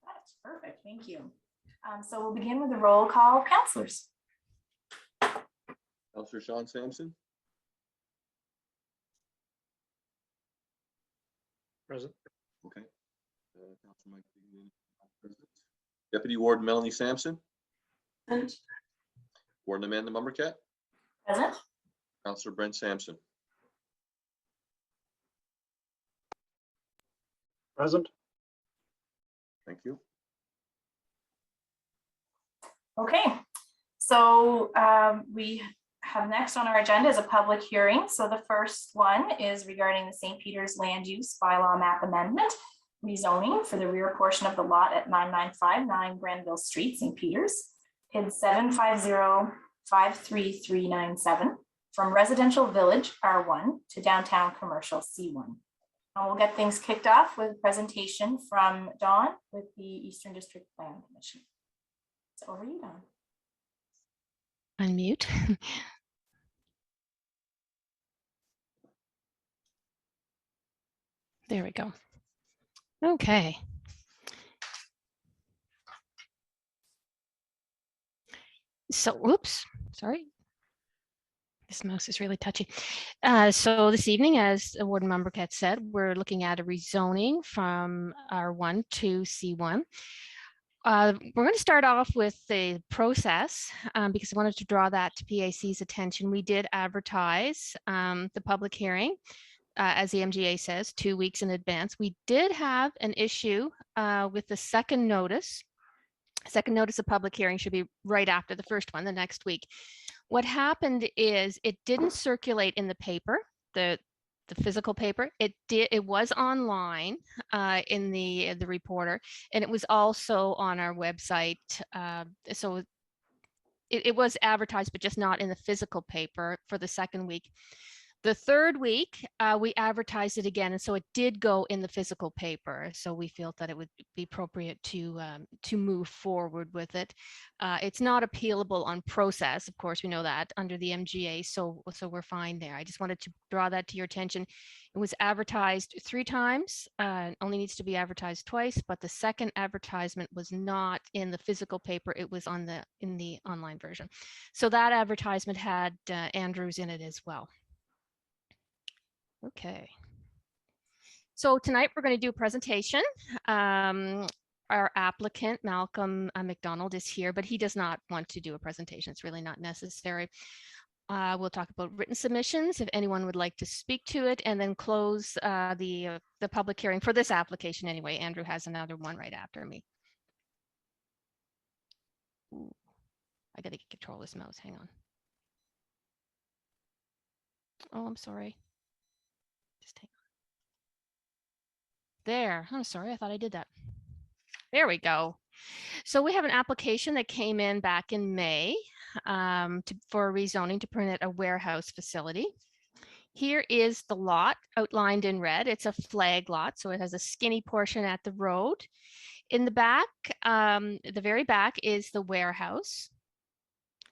That's perfect, thank you. So we'll begin with the roll call of councillors. Councillor Sean Sampson. Present. Okay. Councillor Mike Higgins, present. Deputy Warden Melanie Sampson. Present. Warden Amanda Mumbercat. Present. Councillor Brent Sampson. Present. Thank you. Okay, so we have next on our agenda is a public hearing. So the first one is regarding the St. Peter's Land Use Bylaw Map Amendment, rezoning for the rear portion of the lot at 9959 Granville Street, St. Peter's, PID 750-53397, from residential village R1 to downtown commercial C1. And we'll get things kicked off with a presentation from Dawn with the Eastern District Plan Commission. So over to you, Dawn. Unmute. There we go. Okay. So, whoops, sorry. This mouse is really touchy. So this evening, as Warden Mumbercat said, we're looking at a rezoning from R1 to C1. We're going to start off with the process because I wanted to draw that to PAC's attention. We did advertise the public hearing, as the MGA says, 2 weeks in advance. We did have an issue with the second notice. Second notice of public hearing should be right after the first one, the next week. What happened is it didn't circulate in the paper, the physical paper. It was online in the reporter, and it was also on our website. So it was advertised, but just not in the physical paper for the second week. The third week, we advertised it again, and so it did go in the physical paper. So we felt that it would be appropriate to move forward with it. It's not appealable on process, of course, we know that under the MGA, so we're fine there. I just wanted to draw that to your attention. It was advertised 3 times, only needs to be advertised twice, but the second advertisement was not in the physical paper, it was in the online version. So that advertisement had Andrews in it as well. Okay, so tonight we're going to do a presentation. Our applicant, Malcolm McDonald, is here, but he does not want to do a presentation. It's really not necessary. We'll talk about written submissions if anyone would like to speak to it, and then close the public hearing for this application anyway. Andrew has another one right after me. Ooh, I got to get control of this mouse. Hang on. Oh, I'm sorry. Just hang on. There, I'm sorry, I thought I did that. There we go. So we have an application that came in back in May for rezoning to permit a warehouse facility. Here is the lot outlined in red. It's a flag lot, so it has a skinny portion at the road. In the back, the very back is the warehouse.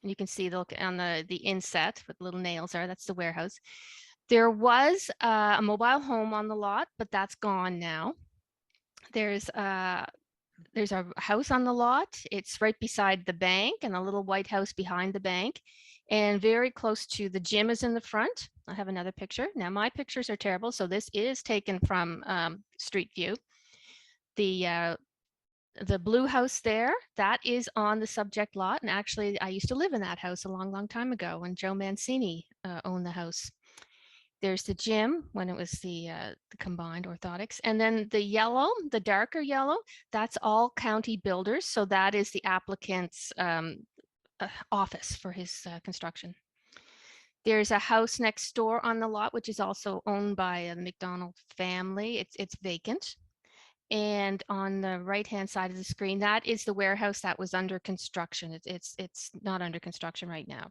And you can see the look on the inset with little nails there, that's the warehouse. There was a mobile home on the lot, but that's gone now. There's a house on the lot. It's right beside the bank, and a little white house behind the bank, and very close to the gym is in the front. I have another picture. Now my pictures are terrible, so this is taken from Street View. The blue house there, that is on the subject lot, and actually I used to live in that house a long time ago when Joe Mancini owned the house. There's the gym when it was the combined orthotics. And then the yellow, the darker yellow, that's all county builders. So that is the applicant's office for his construction. There's a house next door on the lot, which is also owned by the McDonald family. It's vacant. And on the right-hand side of the screen, that is the warehouse that was under construction. It's not under construction right now.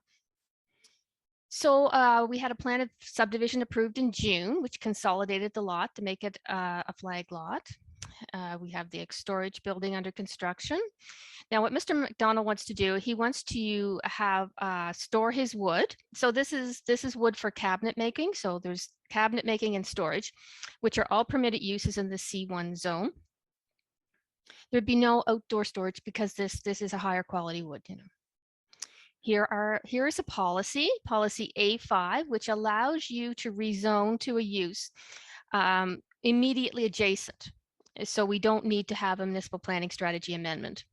So we had a plan of subdivision approved in June, which consolidated the lot to make it a flag lot. We have the storage building under construction. Now, what Mr. McDonald wants to do, he wants to have store his wood. So this is wood for cabinet making. So there's cabinet making and storage, which are all permitted uses in the C1 zone. There'd be no outdoor storage because this is a higher quality wood, you know. Here is a policy A5, which allows you to rezone to a use immediately adjacent. So we don't need to have a municipal planning strategy amendment.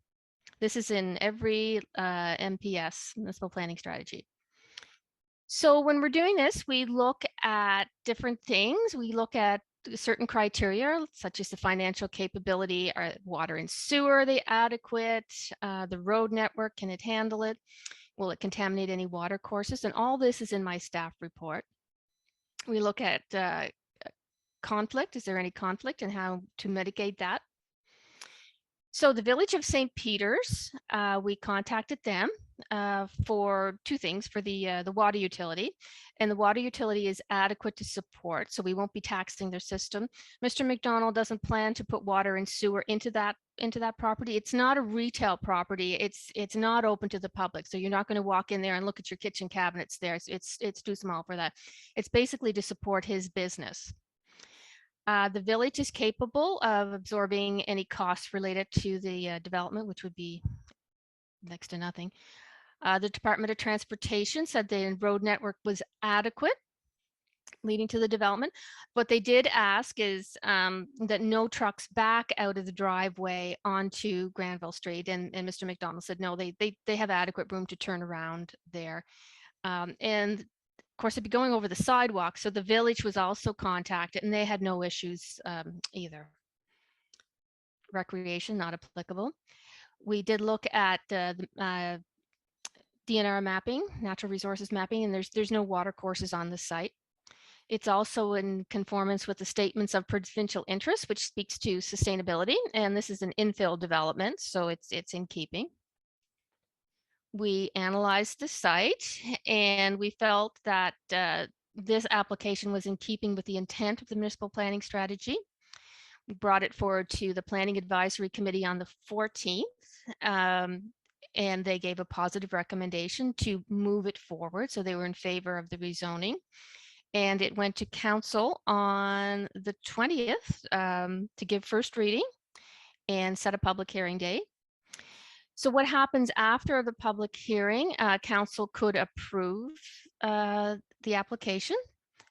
This is in every MPS, municipal planning strategy. So when we're doing this, we look at different things. We look at certain criteria, such as the financial capability, are water and sewer, are they adequate? The road network, can it handle it? Will it contaminate any water courses? And all this is in my staff report. We look at conflict. Is there any conflict and how to mitigate that? So the Village of St. Peters, we contacted them for two things, for the water utility, and the water utility is adequate to support, so we won't be taxing their system. Mr. McDonald doesn't plan to put water and sewer into that property. It's not a retail property. It's not open to the public, so you're not going to walk in there and look at your kitchen cabinets there. It's too small for that. It's basically to support his business. The village is capable of absorbing any costs related to the development, which would be next to nothing. The Department of Transportation said the road network was adequate leading to the development. What they did ask is that no trucks back out of the driveway onto Granville Street. And Mr. McDonald said, no, they have adequate room to turn around there. And of course, it'd be going over the sidewalk. So the village was also contacted and they had no issues either. Recreation, not applicable. We did look at the DNR mapping, natural resources mapping, and there's no water courses on the site. It's also in conformance with the statements of provincial interest, which speaks to sustainability. And this is an infill development, so it's in keeping. We analyzed the site and we felt that this application was in keeping with the intent of the municipal planning strategy. We brought it forward to the Planning Advisory Committee on the 14th, and they gave a positive recommendation to move it forward. So they were in favor of the rezoning. And it went to council on the 20th to give first reading and set a public hearing date. So what happens after the public hearing? Council could approve the application,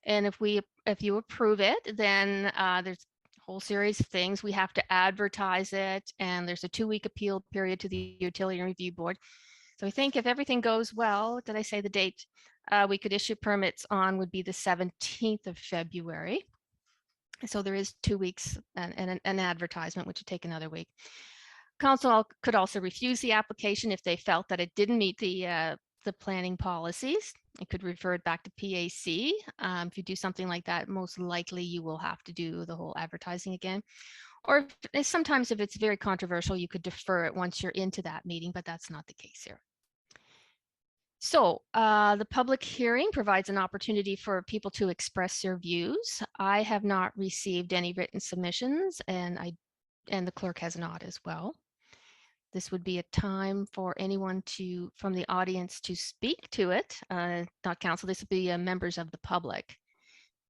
and if you approve it, then there's a whole series of things. We have to advertise it, and there's a 2-week appeal period to the Utility Review Board. So I think if everything goes well, did I say the date? We could issue permits on would be the 17th of February. So there is 2 weeks and an advertisement, which would take another week. Council could also refuse the application if they felt that it didn't meet the planning policies. It could refer it back to PAC. If you do something like that, most likely you will have to do the whole advertising again. Or sometimes if it's very controversial, you could defer it once you're into that meeting, but that's not the case here. So the public hearing provides an opportunity for people to express their views. I have not received any written submissions, and the clerk has not as well. This would be a time for anyone from the audience to speak to it, not council. This would be members of the public.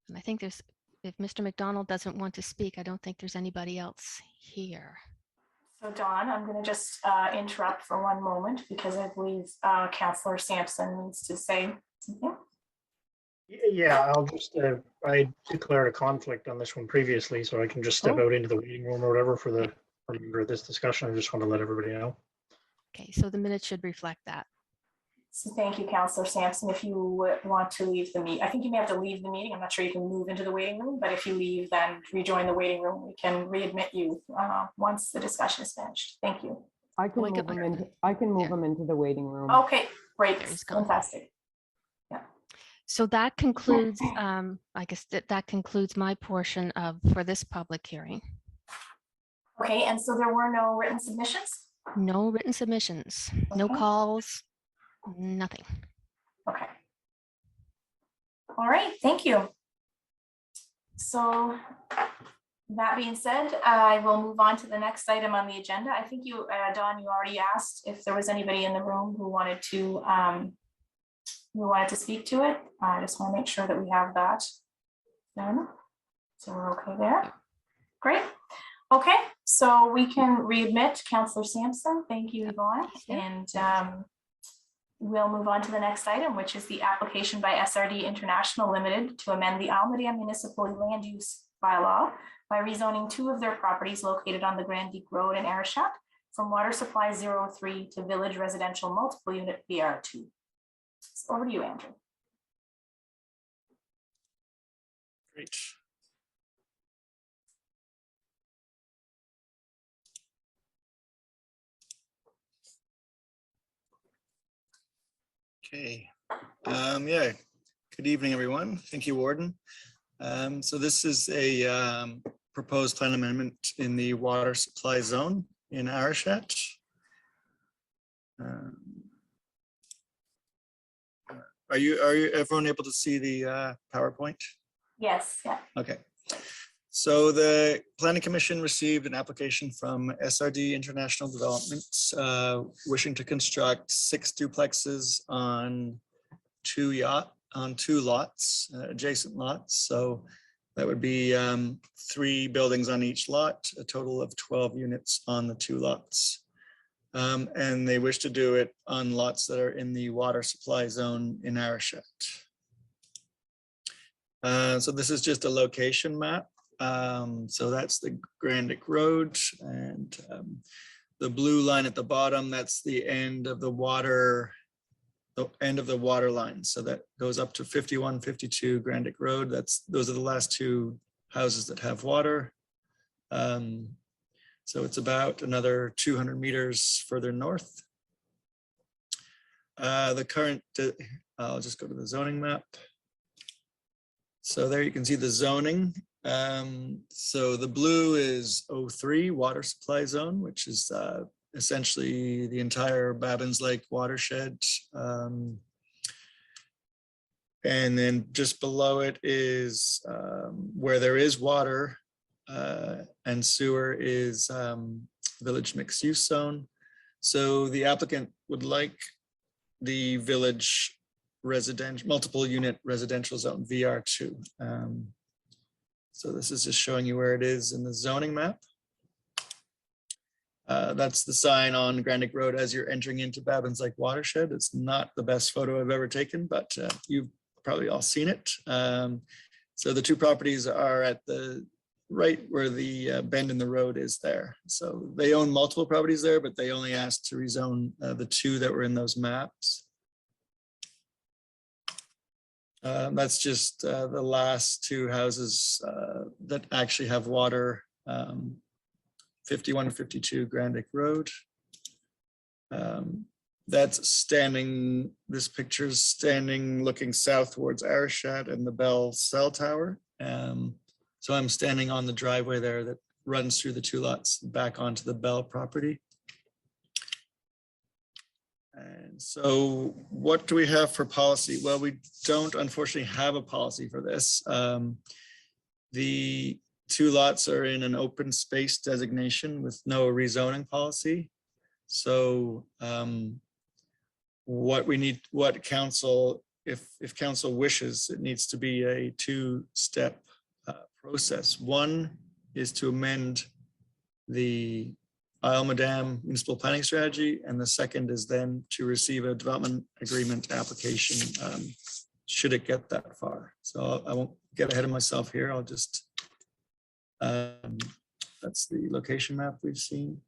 And I think if Mr. McDonald doesn't want to speak, I don't think there's anybody else here. So Dawn, I'm going to just interrupt for one moment because I believe Councillor Sampson needs to say something. Yeah, I'll just, I declared a conflict on this one previously, so I can just step out into the waiting room or whatever for the remainder of this discussion. I just want to let everybody know. Okay, so the minutes should reflect that. So thank you, Councillor Sampson. If you want to leave the meeting, I think you may have to leave the meeting. I'm not sure you can move into the waiting room, but if you leave, then rejoin the waiting room. We can readmit you once the discussion is finished. Thank you. I can move them into the waiting room. Okay, great, fantastic. Yeah. So that concludes, I guess that concludes my portion for this public hearing. Okay, and so there were no written submissions? No written submissions, Okay. no calls, nothing. Okay. All right, thank you. So that being said, I will move on to the next item on the agenda. I think you, Dawn, you already asked if there was anybody in the room who wanted to speak to it. I just want to make sure that we have that done. So we're okay there. Great. Okay, so we can readmit Councillor Sampson. Thank you, Yvonne. Yeah. And we'll move on to the next item, which is the application by SRD International Limited to amend the Almaden Municipal Land Use Bylaw by rezoning 2 of their properties located on the Grand Deep Road in Arishat from Water Supply 03 to Village Residential Multiple Unit VR2. So over to you, Andrew. Great. Okay. Yeah. Good evening, everyone. Thank you, Warden. So this is a proposed plan amendment in the water supply zone in Arishat. Are you everyone able to see the PowerPoint? Yes, yeah. Okay. So the Planning Commission received an application from SRD International Development wishing to construct 6 duplexes on 2 lots, adjacent lots. So that would be 3 buildings on each lot, a total of 12 units on the 2 lots. And they wish to do it on lots that are in the water supply zone in Arishat. So this is just a location map. So that's the Grandic Road, and the blue line at the bottom, that's the end of the water line. So that goes up to 5152 Grandic Road. Those are the last 2 houses that have water. So it's about another 200 meters further north. The current, I'll just go to the zoning map. So there you can see the zoning. So the blue is 03 water supply zone, which is essentially the entire Babins Lake watershed. And then just below it is where there is water and sewer is village mixed use zone. So the applicant would like the village residential multiple unit residential zone VR2. So this is just showing you where it is in the zoning map. That's the sign on Grandic Road as you're entering into Babins Lake watershed. It's not the best photo I've ever taken, but you've probably all seen it. So the 2 properties are at the right where the bend in the road is there. So they own multiple properties there, but they only asked to rezone the 2 that were in those maps. That's just the last 2 houses that actually have water, 51 and 52 Grandic Road. That's standing, this picture is standing looking south towards Arishat and the Bell Cell Tower. So I'm standing on the driveway there that runs through the 2 lots back onto the Bell property. And so what do we have for policy? Well, we don't unfortunately have a policy for this. The 2 lots are in an open space designation with no rezoning policy. So what council, if council wishes, it needs to be a 2-step process. One is to amend the Almaden Municipal Planning Strategy, and the second is then to receive a development agreement application should it get that far. So I won't get ahead of myself here. I'll just, that's the location map we've seen.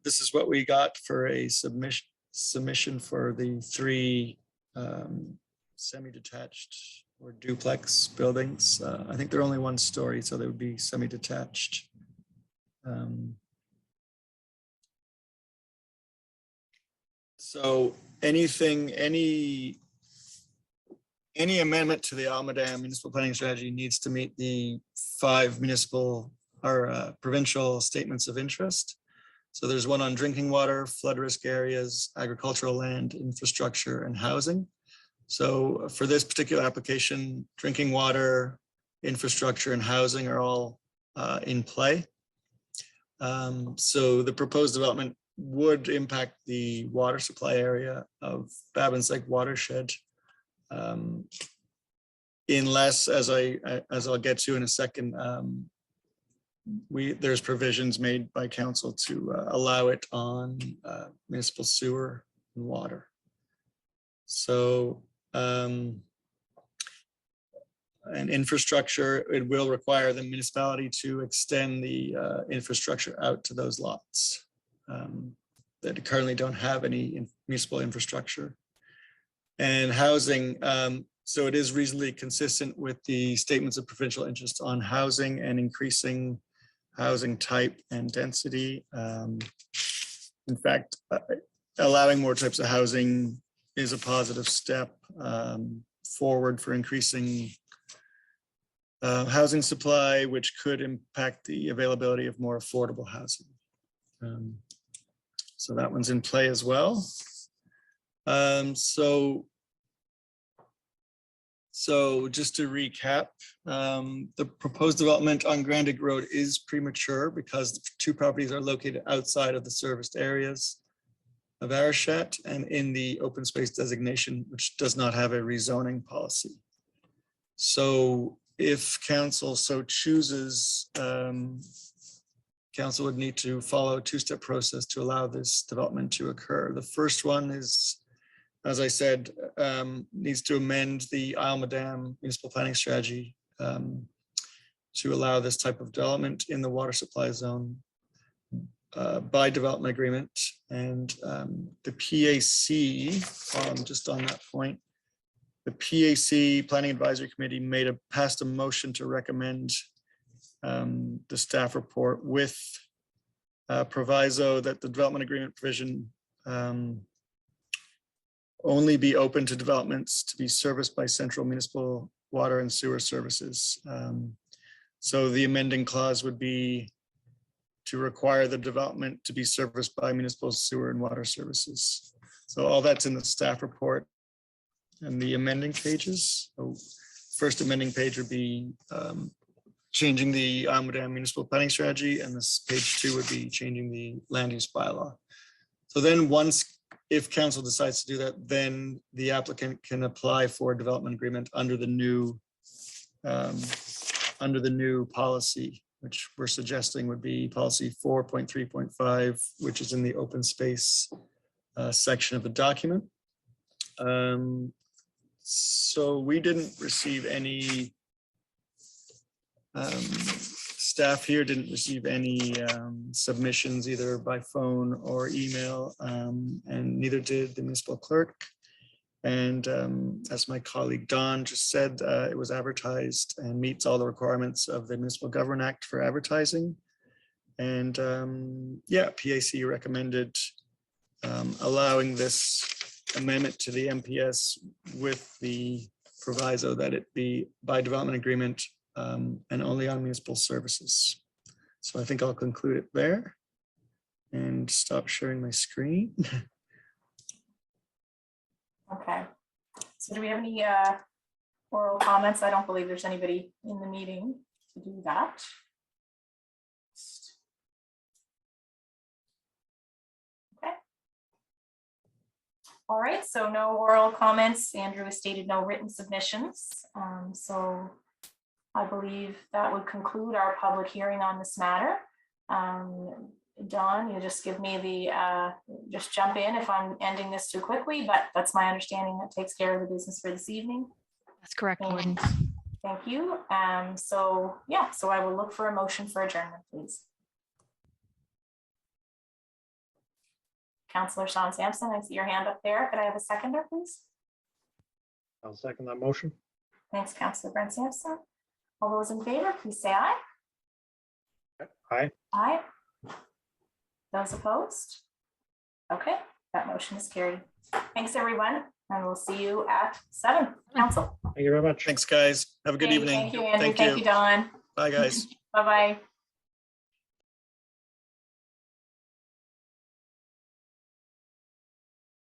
This is what we got for a submission for the 3 semi-detached or duplex buildings. I think they're only 1 story, so they would be semi-detached. So any amendment to the Almaden Municipal Planning Strategy needs to meet the 5 municipal or provincial statements of interest. So there's one on drinking water, flood risk areas, agricultural land, infrastructure, and housing. So for this particular application, drinking water, infrastructure, and housing are all in play. So the proposed development would impact the water supply area of Babins Lake watershed, unless, as I'll get to in a second, there's provisions made by council to allow it on municipal sewer and water. So and infrastructure, it will require the municipality to extend the infrastructure out to those lots that currently don't have any municipal infrastructure. And housing, so it is reasonably consistent with the statements of provincial interest on housing and increasing housing type and density. In fact, allowing more types of housing is a positive step forward for increasing housing supply, which could impact the availability of more affordable housing. So that one's in play as well. So just to recap, the proposed development on Grandig Road is premature because the two properties are located outside of the serviced areas of Arishat and in the open space designation, which does not have a rezoning policy. So if council so chooses, council would need to follow a two-step process to allow this development to occur. The first one is, as I said, needs to amend the Isle Madame municipal planning strategy to allow this type of development in the water supply zone by development agreement. And the PAC, just on that point, the PAC Planning Advisory Committee passed a motion to recommend the staff report with proviso that the development agreement provision only be open to developments to be serviced by central municipal water and sewer services. So the amending clause would be to require the development to be serviced by municipal sewer and water services. So all that's in the staff report and the amending pages. So first amending page would be changing the Isle Madame municipal planning strategy, and this page 2 would be changing the land use bylaw. So then if council decides to do that, then the applicant can apply for a development agreement under the new policy, which we're suggesting would be policy 4.3.5, which is in the open space section of the document. So we didn't receive any, staff here didn't receive any submissions either by phone or email, and neither did the municipal clerk. And as my colleague Don just said, it was advertised and meets all the requirements of the Municipal Government Act for advertising. And yeah, PAC recommended allowing this amendment to the MPS with the proviso that it be by development agreement and only on municipal services. So I think I'll conclude it there and stop sharing my screen. Okay. So do we have any oral comments? I don't believe there's anybody in the meeting to do that. Okay. All right, so no oral comments. Andrew has stated no written submissions. So I believe that would conclude our public hearing on this matter. Don, you just give me the, just jump in if I'm ending this too quickly, but that's my understanding. That takes care of the business for this evening. That's correct, Gordon. Thank you. So yeah, so I will look for a motion for adjournment, please. Councillor Sean Sampson, I see your hand up there. Could I have a seconder, please? I'll second that motion. Thanks, Councillor Brent Sampson. All those in favor, please say aye. Aye. Aye. Those opposed? Okay, that motion is carried. Thanks, everyone, and we'll see you at 7. Council. Thank you very much. Thanks, guys. Have a good evening. Thank you, Andrew. Thank you, Don. Bye, guys. Bye-bye.